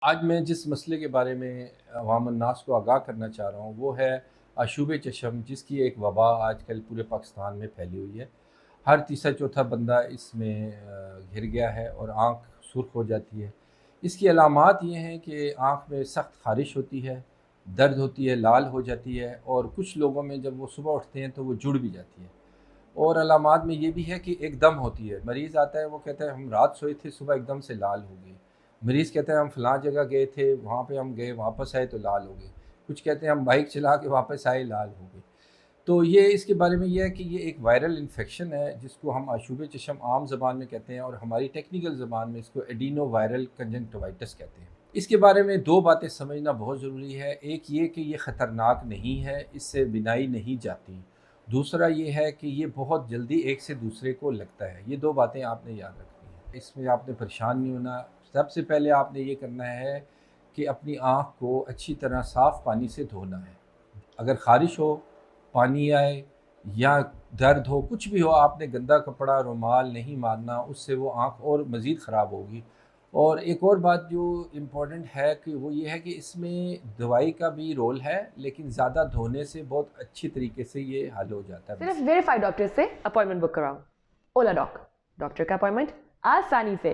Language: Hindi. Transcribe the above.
आज मैं जिस मसले के बारे में अवाम अन्नास को आगाह करना चाह रहा हूँ वो है आशूब चशम, जिसकी एक वबा आजकल पूरे पाकिस्तान में फैली हुई है। हर तीसरा चौथा बंदा इसमें घिर गया है और आँख सुर्ख हो जाती है। इसकी अलामात ये हैं कि आँख में सख्त ख़ारिश होती है, दर्द होती है, लाल हो जाती है और कुछ लोगों में जब वो सुबह उठते हैं तो वो जुड़ भी जाती है। और अलामात में ये भी है कि एकदम होती है। मरीज़ आता है, वो कहता है हम रात सोए थे, सुबह एकदम से लाल हो गई। मरीज़ कहता है हम फ़लाँ जगह गए थे, वहाँ पे हम गए, वापस आए तो लाल हो गए। कुछ कहते हैं हम बाइक चला के वापस आए, लाल हो गए। तो ये इसके बारे में ये है कि ये एक वायरल इन्फेक्शन है जिसको हम आशूब चशम आम ज़बान में कहते हैं और हमारी टेक्निकल ज़बान में इसको एडिनो वायरल कंजंक्टिवाइटिस कहते हैं। इसके बारे में 2 बातें समझना बहुत ज़रूरी है। एक ये कि ये ख़तरनाक नहीं है, इससे बिनाई नहीं जाती। दूसरा ये है कि ये बहुत जल्दी एक से दूसरे को लगता है। ये 2 बातें आपने याद रखनी है। इसमें आपने परेशान नहीं होना। सबसे पहले आपने ये करना है कि अपनी आँख को अच्छी तरह साफ़ पानी से धोना है। अगर ख़ारिश हो, पानी आए या दर्द हो, कुछ भी हो, आपने गंदा कपड़ा, रुमाल नहीं मारना, उससे वो आँख और मज़ीद ख़राब होगी। और एक और बात जो इम्पोर्टेंट है कि वो ये है कि इसमें दवाई का भी रोल है, लेकिन ज़्यादा धोने से बहुत अच्छी तरीके से ये हल हो जाता है सिर्फ मसला। वेरीफाइड डॉक्टर से अपॉइंटमेंट बुक कराओ। ओला डॉक, डॉक्टर का अपॉइंटमेंट आसानी से।